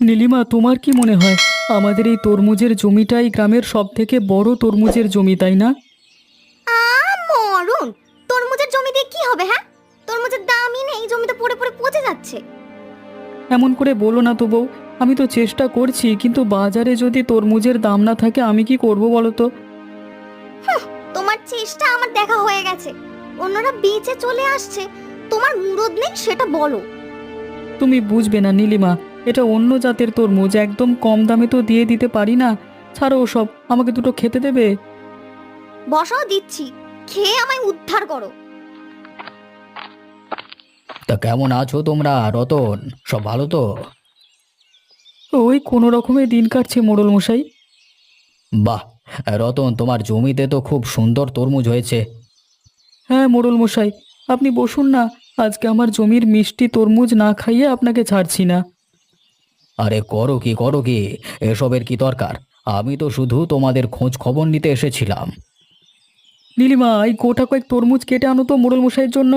নীলিমা, তোমার কি মনে হয় আমাদের এই তরমুজের জমিটাই গ্রামের সব থেকে বড় তরমুজের জমি, তাই না? মরণ! তরমুজের জমি দিয়ে কি হবে? হ্যাঁ, তরমুজের দামই নেই, জমিতে পড়ে পড়ে পচে যাচ্ছে। এমন করে বলো না তো বউ। আমি তো চেষ্টা করছি, কিন্তু বাজারে যদি তরমুজের দাম না থাকে আমি কি করব বলো তো? তোমার চেষ্টা আমার দেখা হয়ে গেছে। অন্যরা বেঁচে চলে আসছে, তোমার মুরদ নেই সেটা বলো। তুমি বুঝবে না নীলিমা, এটা অন্য জাতের তরমুজ, একদম কম দামে তো দিয়ে দিতে পারি না। ছাড়ো ওসব, আমাকে দুটো খেতে দেবে? বসাও দিচ্ছি, খেয়ে আমায় উদ্ধার করো। তা কেমন আছো তোমরা, রতন? সব ভালো তো? ওই কোনো রকমে দিন কাটছে মোড়ল মশাই। বাহ! রতন, তোমার জমিতে তো খুব সুন্দর তরমুজ হয়েছে। হ্যাঁ মোড়ল মশাই, আপনি বসুন না। আজকে আমার জমির মিষ্টি তরমুজ না খাইয়ে আপনাকে ছাড়ছি না। আরে করো কি করো কি, এসবের কি দরকার? আমি তো শুধু তোমাদের খোঁজ খবর নিতে এসেছিলাম। নীলিমা, এই গোটা কয়েক তরমুজ কেটে আনো তো মোড়ল মশাইয়ের জন্য।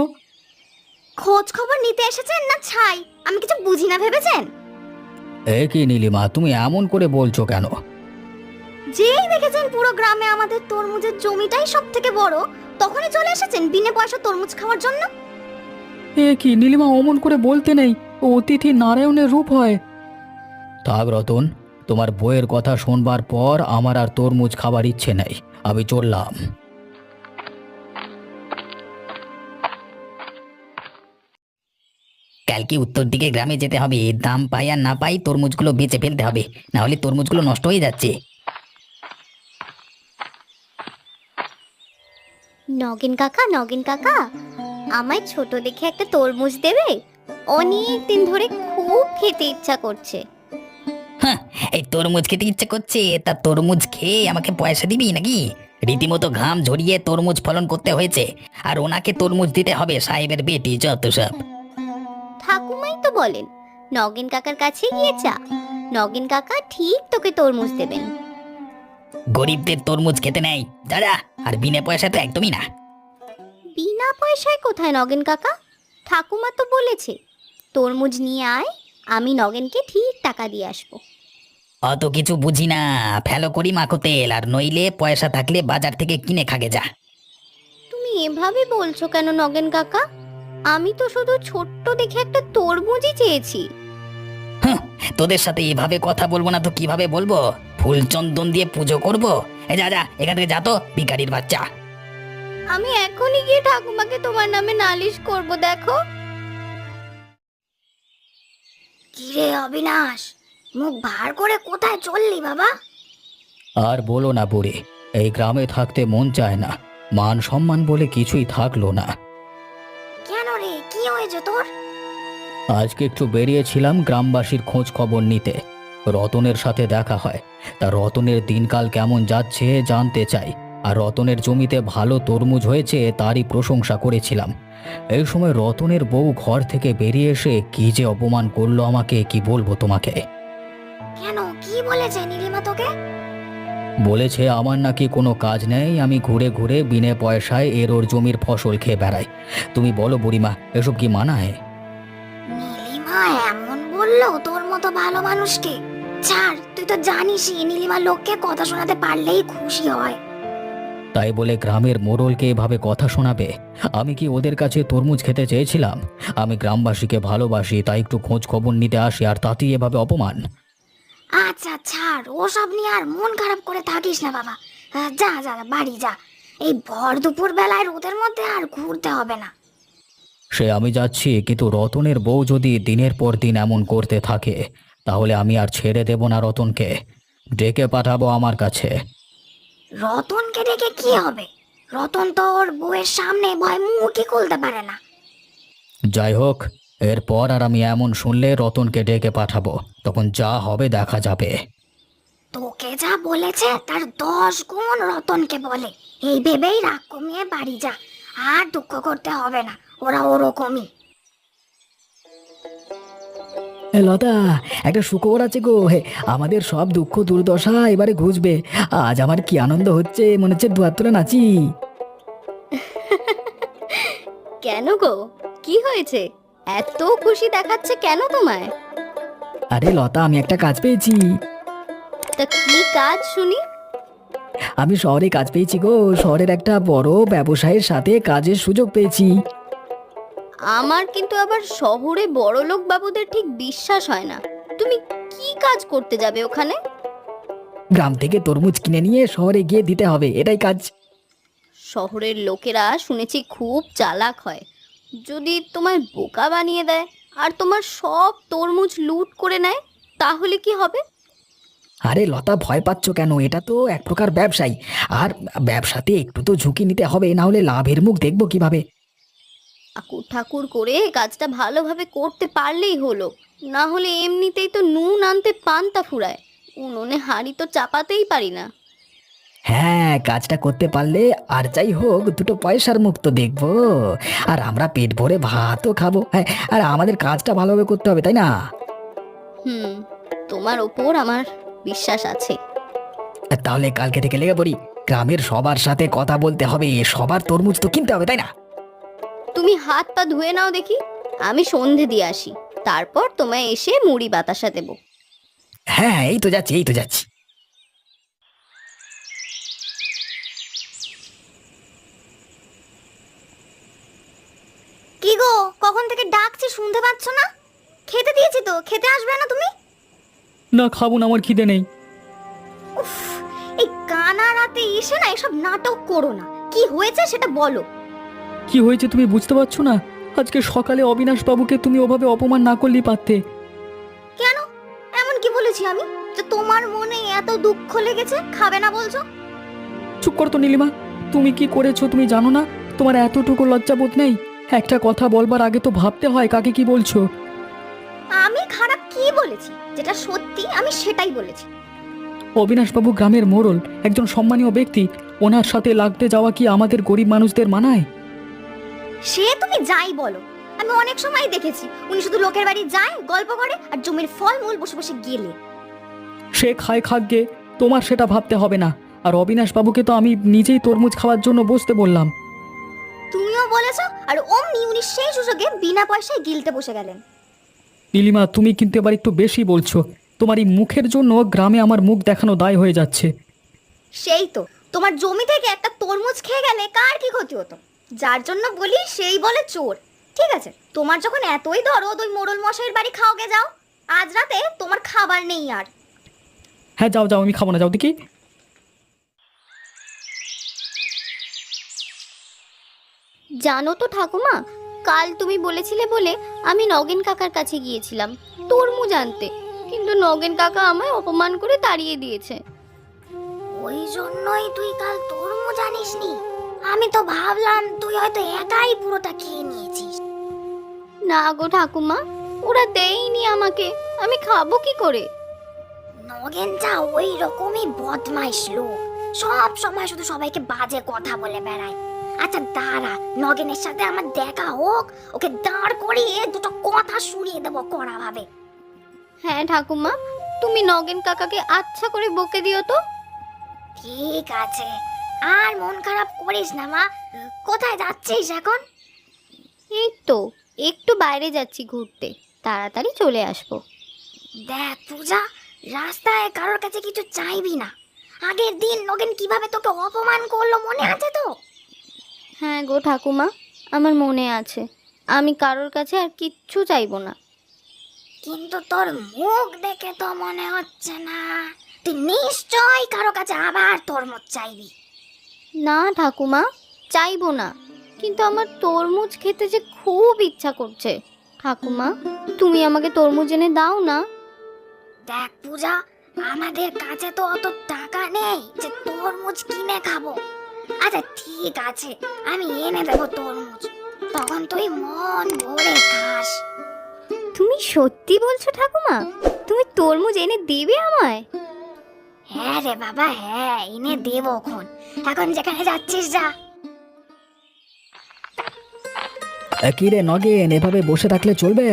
খোঁজ খবর নিতে এসেছেন না ছাই, আমি কিছু বুঝি না ভেবেছেন? এ কি নীলিমা, তুমি এমন করে বলছো কেন? যেই দেখেছেন পুরো গ্রামে আমাদের তরমুজের জমিটাই সব থেকে বড়, তখনই চলে এসেছেন বিনা পয়সা তরমুজ খাওয়ার জন্য। এ কি নীলিমা, অমন করে বলতে নেই। ও অতিথি নারায়ণের রূপ হয়। থাক রতন, তোমার বইয়ের কথা শুনবার পর আমার আর তরমুজ খাবার ইচ্ছে নেই। আমি চললাম। কালকে উত্তর দিকে গ্রামে যেতে হবে, দাম পাই আর না পাই তরমুজগুলো বেচে ফেলতে হবে, না হলে তরমুজগুলো নষ্ট হয়ে যাচ্ছে। নগেন কাকা, নগেন কাকা, আমায় ছোট দেখে একটা তরমুজ দেবে? অনেক দিন ধরে খুব খেতে ইচ্ছা করছে। হ্যাঁ, এই তরমুজ খেতে ইচ্ছে করছে, তা তরমুজ খেয়ে আমাকে পয়সা দিবি নাকি? রীতিমতো ঘাম ঝরিয়ে তরমুজ ফলন করতে হয়েছে, আর ওনাকে তরমুজ দিতে হবে, সাহেবের বেটি যত সব। ঠাকুমাই তো বলেন নগেন কাকার কাছে গিয়ে চা, নগেন কাকা ঠিক তোকে তরমুজ দেবেন। গরিবদের তরমুজ খেতে নেই দাদা, আর বিনা পয়সা তো একদমই না। বিনা পয়সায় কোথায় নগেন কাকা? ঠাকুমা তো বলেছে তরমুজ নিয়ে আয়, আমি নগেনকে ঠিক টাকা দিয়ে আসবো। অত কিছু বুঝি না, ফেলো করি মাখো তেল, আর নইলে পয়সা থাকলে বাজার থেকে কিনে খাগে যা। তুমি এভাবে বলছো কেন নগেন কাকা? আমি তো শুধু ছোট্ট দেখে একটা তরমুজই চেয়েছি। হুঁ, তোদের সাথে এভাবে কথা বলবো না তো কিভাবে বলবো? ফুল চন্দন দিয়ে পুজো করবো? এ যা যা, এখান থেকে যা তো, ভিখারির বাচ্চা। আমি এখনই গিয়ে ঠাকুমাকে তোমার নামে নালিশ করব, দেখো। কিরে অবিনাশ, মুখ ভার করে কোথায় চললি বাবা? আর বলো না বুড়ি, এই গ্রামে থাকতে মন চায় না। মান সম্মান বলে কিছুই থাকলো না। কেন রে, কি হয়েছে তোর? আজকে একটু বেরিয়েছিলাম গ্রামবাসীর খোঁজ খবর নিতে। রতনের সাথে দেখা হয়। তা রতনের দিনকাল কেমন যাচ্ছে জানতে চাই। আর রতনের জমিতে ভালো তরমুজ হয়েছে তারই প্রশংসা করেছিলাম। এই সময় রতনের বউ ঘর থেকে বেরিয়ে এসে কি যে অপমান করলো আমাকে, কি বলবো তোমাকে। কেন, কি বলেছে নীলিমা তোকে? বলেছে আমার নাকি কোনো কাজ নেই, আমি ঘুরে ঘুরে বিনে পয়সায় এর ওর জমির ফসল খেয়ে বেড়াই। তুমি বলো বুড়িমা, এসব কি মানায়? নীলিমা এমন বললো তোর মতো ভালো মানুষকে? ছাড়, তুই তো জানিসই নীলিমা লোককে কথা শোনাতে পারলেই খুশি হয়। তাই বলে গ্রামের মোড়লকে এভাবে কথা শোনাবে? আমি কি ওদের কাছে তরমুজ খেতে চেয়েছিলাম? আমি গ্রামবাসীকে ভালোবাসি, তাই একটু খোঁজ খবর নিতে আসি, আর তাতেই এভাবে অপমান? আচ্ছা ছাড়, ওসব নিয়ে আর মন খারাপ করে থাকিস না বাবা। যা যা বাড়ি যা, এই ভর দুপুর বেলায় রোদের মধ্যে আর ঘুরতে হবে না। সে আমি যাচ্ছি, কিন্তু রতনের বউ যদি দিনের পর দিন এমন করতে থাকে তাহলে আমি আর ছেড়ে দেব না রতনকে। ডেকে পাঠাবো আমার কাছে। রতনকে ডেকে কি হবে? রতন তো ওর বউয়ের সামনে ভয় মুখই খুলতে পারে না। যাই হোক, এরপর আর আমি এমন শুনলে রতনকে ডেকে পাঠাবো, তখন যা হবে দেখা যাবে। তোকে যা বলেছে তার 10 গুণ রতনকে বলে, এই ভেবেই রাগ কমিয়ে বাড়ি যা। আর দুঃখ করতে হবে না, ওরা ওরকমই। লতা, একটা সুখবর আছে গো। আমাদের সব দুঃখ দুর্দশা এবারে ঘুচবে। আজ আমার কি আনন্দ হচ্ছে, মনে হচ্ছে দুয়ার তুলে নাচি। কেন গো, কি হয়েছে? এত খুশি দেখাচ্ছে কেন তোমায়? আরে লতা, আমি একটা কাজ পেয়েছি। তা কি কাজ শুনি? আমি শহরে কাজ পেয়েছি গো, শহরের একটা বড় ব্যবসায়ের সাথে কাজের সুযোগ পেয়েছি। আমার কিন্তু আবার শহরে বড়লোক বাবুদের ঠিক বিশ্বাস হয় না। তুমি কি কাজ করতে যাবে ওখানে? গ্রাম থেকে তরমুজ কিনে নিয়ে শহরে গিয়ে দিতে হবে, এটাই কাজ। শহরের লোকেরা শুনেছি খুব চালাক হয়। যদি তোমায় বোকা বানিয়ে দেয় আর তোমার সব তরমুজ লুট করে নেয়, তাহলে কি হবে? আরে লতা, ভয় পাচ্ছ কেন? এটা তো এক প্রকার ব্যবসায়ী, আর ব্যবসাতে একটু তো ঝুঁকি নিতে হবে, না হলে লাভের মুখ দেখবো কিভাবে? ঠাকুর ঠাকুর করে কাজটা ভালোভাবে করতে পারলেই হলো, না হলে এমনিতেই তো নুন আনতে পান্তা ফুরায়, উনুনে হাঁড়ি তো চাপাতেই পারি না। হ্যাঁ, কাজটা করতে পারলে আর যাই হোক দুটো পয়সার মুখ তো দেখবো, আর আমরা পেট ভরে ভাতও খাবো। হ্যাঁ, আর আমাদের কাজটা ভালোভাবে করতে হবে, তাই না? তোমার ওপর আমার বিশ্বাস আছে। তাহলে কালকে থেকে লেগে পড়ি, গ্রামের সবার সাথে কথা বলতে হবে, সবার তরমুজ তো কিনতে হবে, তাই না? তুমি হাত পা ধুয়ে নাও দেখি, আমি সন্ধে দিয়ে আসি, তারপর তোমায় এসে মুড়ি বাতাসা দেব। হ্যাঁ, এই তো যাচ্ছি, এই তো যাচ্ছি। কি গো, কখন থেকে ডাকছি শুনতে পাচ্ছ না? খেতে দিয়েছি তো, খেতে আসবে না তুমি? না, খাবো না, আমার খিদে নেই। উফ, এই কানা রাতে এসে না এসব নাটক করো না। কি হয়েছে সেটা বলো। কি হয়েছে তুমি বুঝতে পারছো না? আজকে সকালে অবিনাশ বাবুকে তুমি ওভাবে অপমান না করলেই পারতে। কেন? এমন কি বলেছি আমি যে তোমার মনে এত দুঃখ লেগেছে খাবে না বলছো? চুপ কর তো নীলিমা, তুমি কি করেছো তুমি জানো না? তোমার এতটুকু লজ্জাবোধ নেই? একটা কথা বলবার আগে তো ভাবতে হয় কাকে কি বলছো। আমি খারাপ কি বলেছি? যেটা সত্যি আমি সেটাই বলেছি। অবিনাশবাবু গ্রামের মোড়ল, একজন সম্মানীয় ব্যক্তি, ওনার সাথে লাগতে যাওয়া কি আমাদের গরিব মানুষদের মানায়? সে তুমি যাই বলো, আমি অনেক সময় দেখেছি উনি শুধু লোকের বাড়ি যায়, গল্প করে আর জমির ফল মূল বসে বসে গেলে। সে খায় খাগ্গে, তোমার সেটা ভাবতে হবে না। আর অবিনাশবাবুকে তো আমি নিজেই তরমুজ খাওয়ার জন্য বসতে বললাম। তুমিও বলেছো, আর অমনি উনি সেই সুযোগে বিনা পয়সায় গিলতে বসে গেলেন। নীলিমা, তুমি কিন্তু এবার একটু বেশি বলছো। তোমার এই মুখের জন্য গ্রামে আমার মুখ দেখানো দায় হয়ে যাচ্ছে। সেই তো, তোমার জমি থেকে একটা তরমুজ খেয়ে গেলে কার কি ক্ষতি হতো? যার জন্য বলি সেই বলে চোর। ঠিক আছে, তোমার যখন এতই দরদ, ওই মোড়ল মশাইয়ের বাড়ি খাওগে যাও। আজ রাতে তোমার খাবার নেই আর। হ্যাঁ, যাও যাও, আমি খাবো না, যাও দেখি। জানো তো ঠাকুমা, কাল তুমি বলেছিলে বলে আমি নগেন কাকার কাছে গিয়েছিলাম তরমুজ আনতে, কিন্তু নগেন কাকা আমায় অপমান করে তাড়িয়ে দিয়েছে। ওই জন্যই তুই কাল তরমুজ জানিসনি? আমি তো ভাবলাম তুই হয়তো একাই পুরোটা খেয়ে নিয়েছিস। না গো ঠাকুমা, ওরা দেয়নি আমাকে, আমি খাবো কি করে? নগেনটা ওই রকমই বদমাইশ লোক, সব সময় শুধু সবাইকে বাজে কথা বলে বেড়ায়। আচ্ছা দাঁড়া, নগেনের সাথে আমার দেখা হোক, ওকে দাঁড় করিয়ে দুটো কথা শুনিয়ে দেবো কড়া ভাবে। হ্যাঁ ঠাকুমা, তুমি নগেন কাকাকে আচ্ছা করে বকে দিও তো। ঠিক আছে, আর মন খারাপ করিস না মা। কোথায় যাচ্ছিস এখন? এই তো একটু বাইরে যাচ্ছি ঘুরতে, তাড়াতাড়ি চলে আসবো। দেখ পূজা, রাস্তায় কারোর কাছে কিছু চাইবি না। আগের দিন নগেন কিভাবে তোকে অপমান করলো মনে আছে তো? হ্যাঁ গো ঠাকুমা, আমার মনে আছে, আমি কারোর কাছে আর কিচ্ছু চাইবো না। কিন্তু তোর মুখ দেখে তো মনে হচ্ছে না তুই নিশ্চয়ই কারো কাছে আবার তরমুজ চাইবি। না ঠাকুমা, চাইবো না, কিন্তু আমার তরমুজ খেতে যে খুব ইচ্ছা করছে। ঠাকুমা, তুমি আমাকে তরমুজ এনে দাও না। দেখ পূজা, আমাদের কাছে তো অত টাকা নেই যে তরমুজ কিনে খাবো। আচ্ছা ঠিক আছে, আমি এনে দেবো তরমুজ, তখন তুই মন ভরে খাস। তুমি সত্যি বলছো ঠাকুমা? তুমি তরমুজ এনে দেবে আমায়? হ্যাঁ রে বাবা, হ্যাঁ এনে দেবো। এখন যেখানে যাচ্ছিস যা। কি রে নগেন, এভাবে বসে থাকলে চলবে?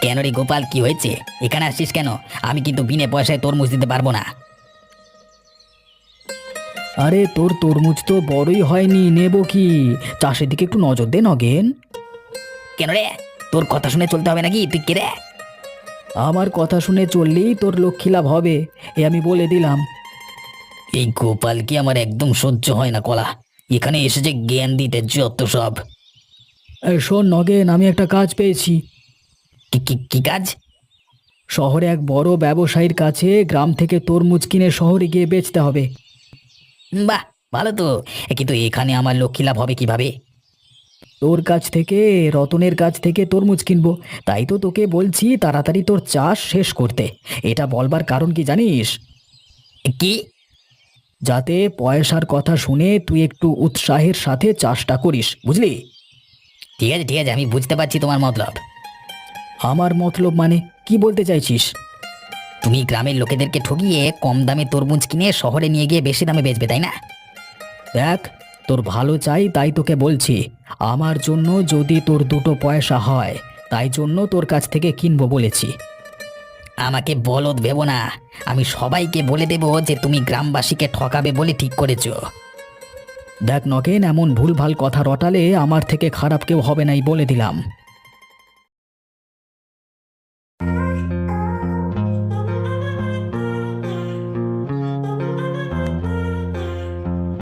কেন রে গোপাল, কি হয়েছে? এখানে আসছিস কেন? আমি কিন্তু বিনে পয়সায় তরমুজ দিতে পারবো না। আরে তোর তরমুজ তো বড়ই হয়নি, নেব কি? চাষের দিকে একটু নজর দে নগেন। কেন রে, তোর কথা শুনে চলতে হবে নাকি? তুই কে রে? আমার কথা শুনে চললেই তোর লক্ষ্মী লাভ হবে, এ আমি বলে দিলাম। এই গোপালকে আমার একদম সহ্য হয় না কলা। এখানে এসেছে জ্ঞান দিতে যত সব। এই শোন নগেন, আমি একটা কাজ পেয়েছি। কি কি কি কাজ? শহরে এক বড় ব্যবসায়ীর কাছে গ্রাম থেকে তরমুজ কিনে শহরে গিয়ে বেচতে হবে। বাহ, ভালো তো। কিন্তু এখানে আমার লক্ষ্মী লাভ হবে কিভাবে? তোর কাছ থেকে, রতনের কাছ থেকে তরমুজ কিনবো, তাই তো তোকে বলছি তাড়াতাড়ি তোর চাষ শেষ করতে। এটা বলবার কারণ কি জানিস? কি? যাতে পয়সার কথা শুনে তুই একটু উৎসাহের সাথে চাষটা করিস, বুঝলি? ঠিক আছে ঠিক আছে, আমি বুঝতে পারছি তোমার মতলব। আমার মতলব মানে কি বলতে চাইছিস? তুমি গ্রামের লোকেদেরকে ঠকিয়ে কম দামে তরমুজ কিনে শহরে নিয়ে গিয়ে বেশি দামে বেচবে, তাই না? দেখ, তোর ভালো চাই তাই তোকে বলছি। আমার জন্য যদি তোর দুটো পয়সা হয়, তাই জন্য তোর কাছ থেকে কিনবো বলেছি। আমাকে বলদ ভেবো না। আমি সবাইকে বলে দেব যে তুমি গ্রামবাসীকে ঠকাবে বলে ঠিক করেছো। দেখ নগেন, এমন ভুলভাল কথা রটালে আমার থেকে খারাপ কেউ হবে নাই বলে দিলাম।